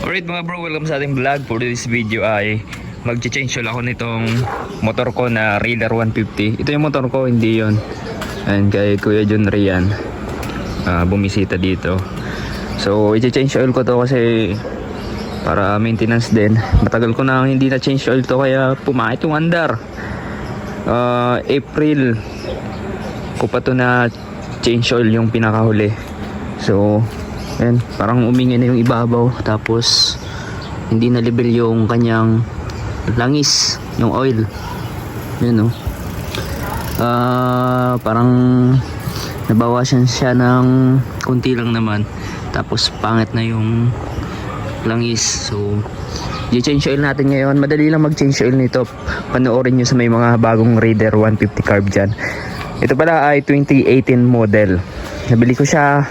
Alright mga bro, welcome sa ating vlog. For this video ay mag-change oil ako nitong motor ko na Raider 150. Ito yung motor ko, hindi yon. And kay Kuya John Rian bumisita dito. So i-change oil ko to kasi para maintenance din. Matagal ko na hindi na change oil to kaya pumait yung andar. April ko pa to na change oil yung pinakahuli. So ayan, parang umingi na yung ibabaw, tapos hindi na level yung kanyang langis, yung oil. Yun, no? Parang nabawasan siya ng kunti lang naman, tapos pangit na yung langis. So i-change oil natin ngayon. Madali lang mag-change oil nito. Panoorin nyo sa may mga bagong Raider 150 carb dyan. Ito pala ay 2018 model. Nabili ko siya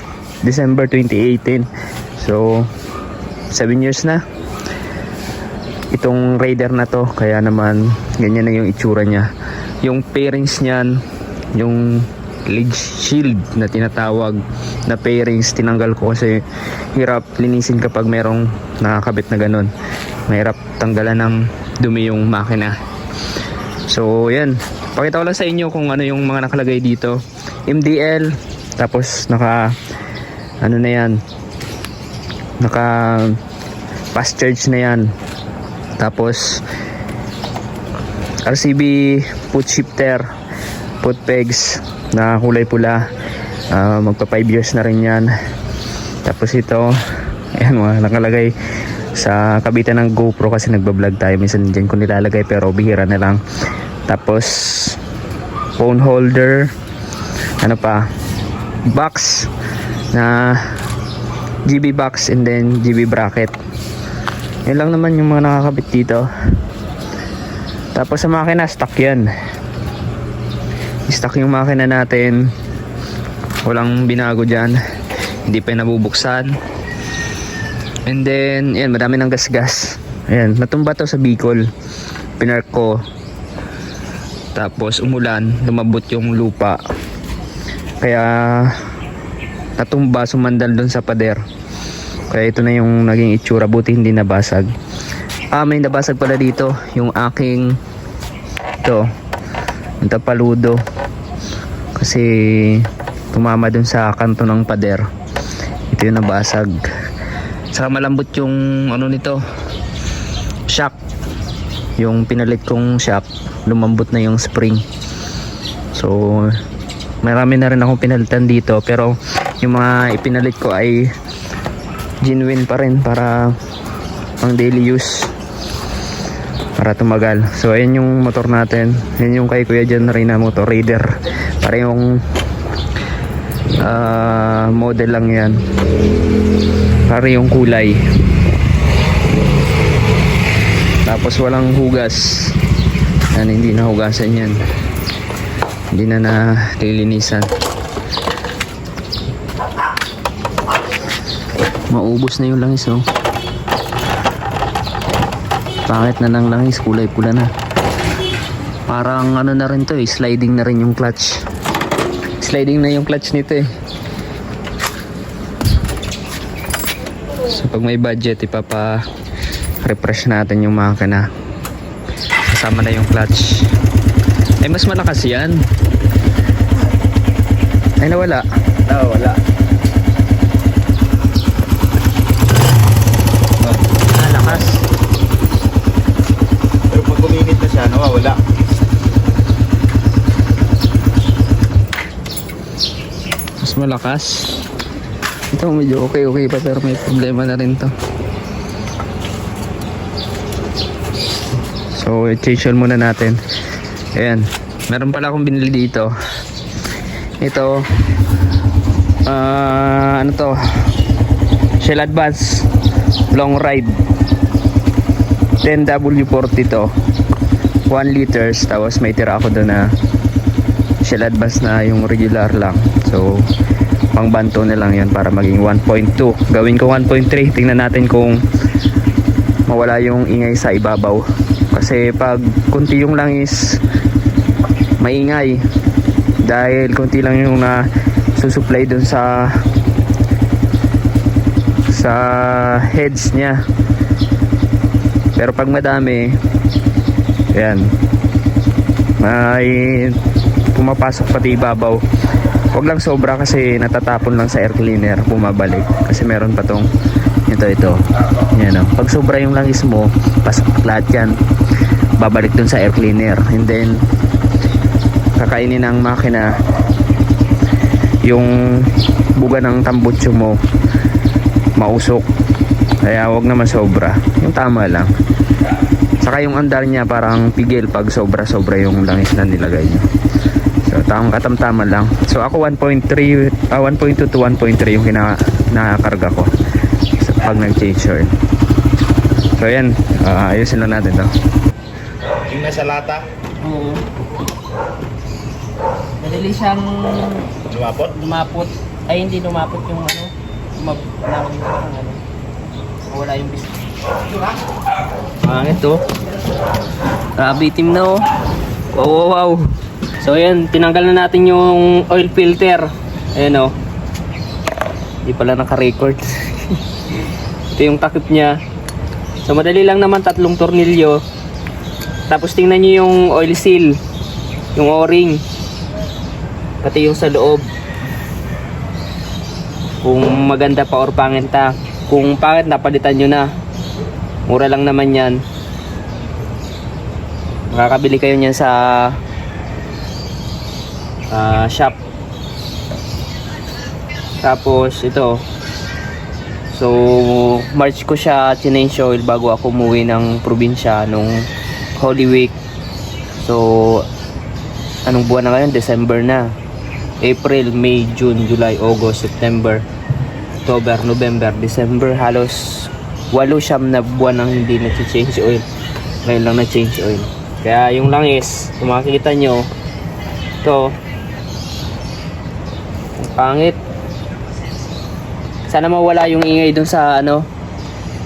December 2018. So 7 years na itong Raider na to, kaya naman ganyan na yung itsura niya. Yung pairings niyan, yung lead shield na tinatawag na pairings, tinanggal ko kasi hirap linisin kapag merong nakakabit na ganun. Mahirap tanggalan ng dumi yung makina. So yan, pakita ko lang sa inyo kung ano yung mga nakalagay dito. MDL, tapos naka ano na yan, naka fast charge na yan. Tapos RCB foot shifter, foot pegs na kulay pula, magpa 5 years na rin yan. Tapos ito, ayan mga nakalagay sa kabitan ng GoPro kasi nagbablog tayo, minsan dyan ko nilalagay pero bihira na lang. Tapos phone holder, ano pa, box na GB box, and then GB bracket. Yan lang naman yung mga nakakabit dito. Tapos sa makina, stock yan. Stock yung makina natin, walang binago dyan, hindi pa nabubuksan. And then yan, madami ng gas-gas. Ayan, natumba to sa Bicol, pinark ko, tapos umulan, lumabot yung lupa, kaya natumba, sumandal dun sa pader. Kaya ito na yung naging itsura, buti hindi nabasag. May nabasag pala dito, yung aking ito, yung tapaludo, kasi tumama dun sa kanto ng pader. Ito yung nabasag. Saka malambot yung ano nito, shock. Yung pinalit kong shock, lumambot na yung spring. So marami na rin akong pinalitan dito, pero yung mga ipinalit ko ay genuine pa rin para pang daily use, para tumagal. So ayan yung motor natin, yan yung kay Kuya John rin na motor Raider. Para yung model lang yan, para yung kulay, tapos walang hugas yan, hindi na hugasan yan, hindi na nililinisan. Maubos na yung langis, oh. Pangit na ng langis, kulay pula na. Parang ano na rin to, sliding na rin yung clutch. Sliding na yung clutch nito, eh. So pag may budget, ipapa-refresh natin yung makina. Kasama na yung clutch. Ay, mas malakas yan. Ay, nawala. Nawala. Lakas. Pero pag uminit na siya, nawawala. Mas malakas. Ito medyo okay pa, pero may problema na rin to. So i-change oil muna natin. Ayan, meron pala akong binili dito. Ito ano to, Shell Advance long ride 10W40 to, 1 liters. Tapos may tira ako doon na Shell Advance na yung regular lang. So pang banto na lang yan para maging 1.2. Gawin ko 1.3. Tingnan natin kung mawala yung ingay sa ibabaw. Kasi pag kunti yung langis, maingay. Dahil kunti lang yung na susupply dun sa sa heads niya. Pero pag madami, ayan, may pumapasok pati ibabaw. Huwag lang sobra kasi natatapon lang sa air cleaner, bumabalik. Kasi meron pa tong ito. Yan, oh. Pag sobra yung langis mo, pasok lahat yan, babalik dun sa air cleaner. And then kakainin ng makina yung buga ng tambutso mo, mausok. Kaya wag naman sobra, yung tama lang. Saka yung andar niya parang pigil pag sobra yung langis na nilagay niyo. So tamang katamtaman lang. So ako 1.2 to 1.3 yung nakarga ko pag nag-change oil. So yan, ayusin lang natin to. Yung nasa lata, Oo. Madali siyang lumapot. Ay, hindi lumapot yung ano. Nawag dito ng ano. Wala yung biscuit. Pangit to. Grabe itim na oh. Wow. So yan, tinanggal na natin yung oil filter. Ayan oh. Hindi pala naka-record. Ito yung takip niya. So madali lang naman, 3 tornilyo. Tapos tingnan nyo yung oil seal, yung o-ring, pati yung sa loob, kung maganda pa or pangit na. Kung pangit na, palitan nyo na. Mura lang naman yan. Makakabili kayo nyan sa shop. Tapos ito, so March ko siya change oil bago ako umuwi ng probinsya nung Holy Week. So anong buwan na ngayon? December na. April, May, June, July, August, September, October, November, December. Halos 8-9 na buwan nang hindi na-change oil. Ngayon lang na-change oil. Kaya yung langis, kung makikita nyo, ito, ang pangit. Sana mawala yung ingay dun sa ano,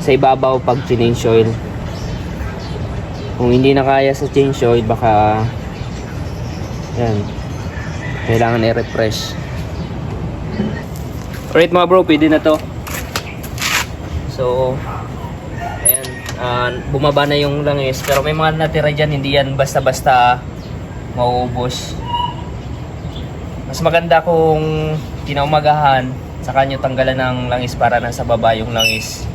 sa ibabaw pag change oil. Kung hindi na kaya sa change oil, baka yan, kailangan i-refresh. Alright mga bro, pwede na to. So ayan, bumaba na yung langis. Pero may mga natira dyan, hindi yan basta-basta mauubos. Mas maganda kung kinaumagahan, saka nyo tanggalan ng langis para nasa baba yung langis.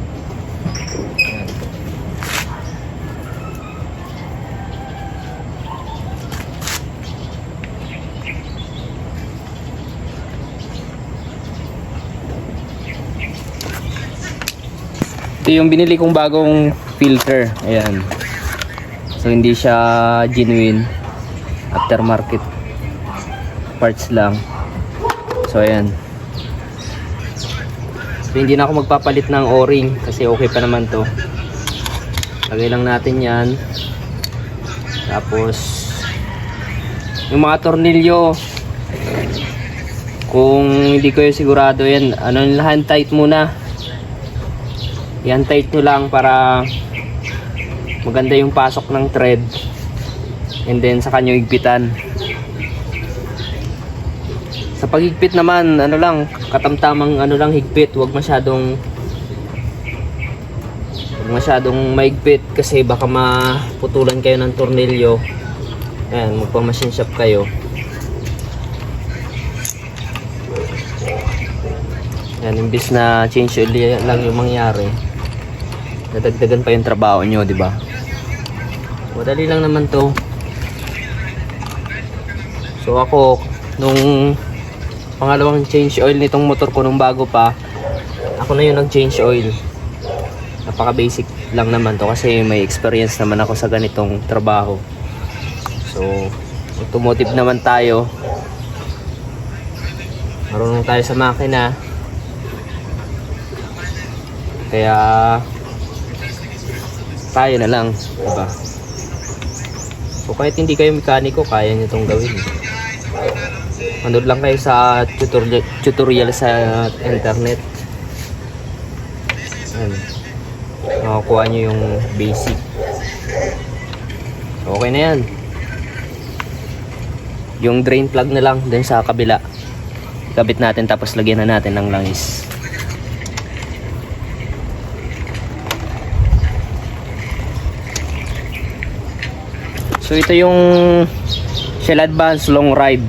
Ito yung binili kong bagong filter. Ayan. So hindi siya genuine, aftermarket parts lang. So ayan. So hindi na ako magpapalit ng o-ring kasi okay pa naman to. Lagay lang natin yan. Tapos yung mga tornilyo, kung hindi ko yung sigurado yan, hand tight muna. Yan, tight nyo lang para maganda yung pasok ng thread. And then saka nyo higpitan. Sa paghigpit naman, katamtamang higpit. Huwag masyadong mahigpit kasi baka maputulan kayo ng tornilyo. Ayan, magpa-machine shop kayo. Ayan, imbis na change oil lang yung mangyari, nadagdagan pa yung trabaho nyo, di ba? Madali lang naman to. So ako, nung pangalawang change oil nitong motor ko nung bago pa, ako na yung nag-change oil. Napaka basic lang naman to kasi may experience naman ako sa ganitong trabaho. So automotive naman tayo, marunong tayo sa makina, kaya tayo na lang, diba? So kahit hindi kayo mekaniko, kaya nyo itong gawin. Manood lang kayo sa tutorial sa internet. Ayan, makakuha nyo yung basic. Okay na yan. Yung drain plug na lang dun sa kabila, kabit natin, tapos lagyan na natin ng langis. So ito yung Shell Advance Long Ride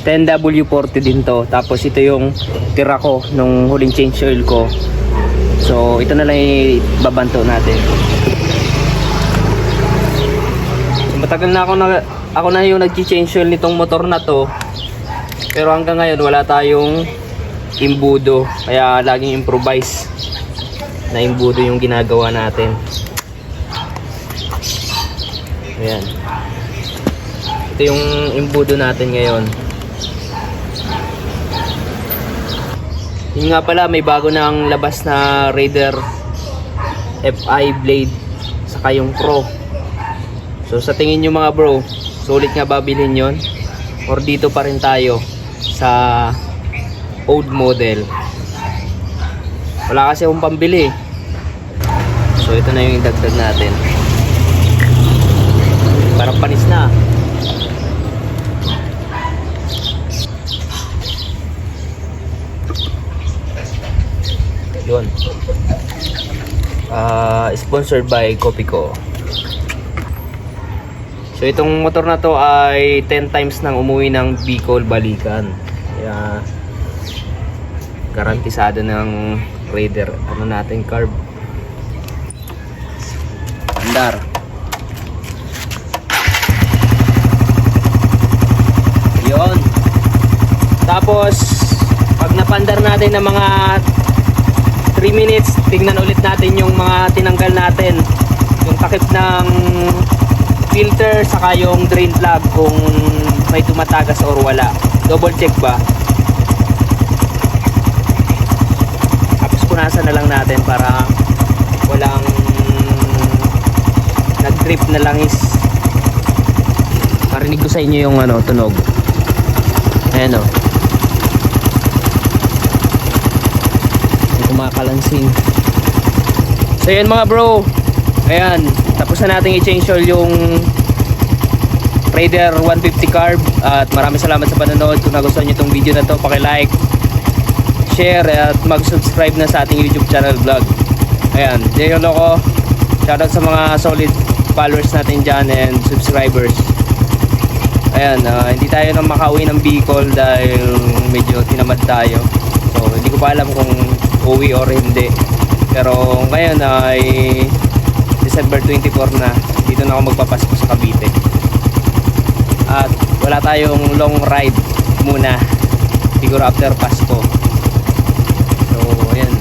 10W40 din to. Tapos ito yung tira ko nung huling change oil ko. So ito na lang ibabanto natin. Matagal na ako na yung nag-change oil nitong motor na to. Pero hanggang ngayon wala tayong imbudo. Kaya laging improvise na imbudo yung ginagawa natin. Ayan. Ito yung imbudo natin ngayon. Yun nga pala, may bago nang labas na Raider FI blade saka yung Pro. So sa tingin nyo mga bro, sulit nga ba bilhin yon? Or dito pa rin tayo sa old model? Wala kasi akong pambili. So ito na yung idagdag natin. Parang panis na. Yun. Sponsored by Copico. So itong motor na to ay 10 times nang umuwi ng Bicol balikan. Kaya garantisado ng Raider. Ano natin, carb. Andar. Yun. Tapos pag napandar natin ng mga 3 minutes, tingnan ulit natin yung mga tinanggal natin, yung takip ng filter saka yung drain plug kung may tumatagas or wala. Double check ba? Tapos punasan na lang natin para walang nag-drip na langis. Parinig ko sa inyo yung tunog. Ayan o. Kumakalansing. So yan mga bro. Ayan, tapos na natin i-change oil yung Raider 150 carb. At maraming salamat sa panonood. Kung nagustuhan nyo itong video na to, paki-like, share at mag-subscribe na sa ating YouTube channel vlog. Ayan, Jay Loco. Shoutout sa mga solid followers natin dyan and subscribers. Ayan, hindi tayo nang makauwi ng Bicol dahil medyo tinamad tayo. So hindi ko pa alam kung uwi or hindi. Pero ngayon ay December 24 na. Dito na ako magpapasko sa Cavite. At wala tayong long ride muna. Siguro after Pasko. So ayan.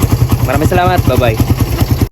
Maraming salamat. Bye bye.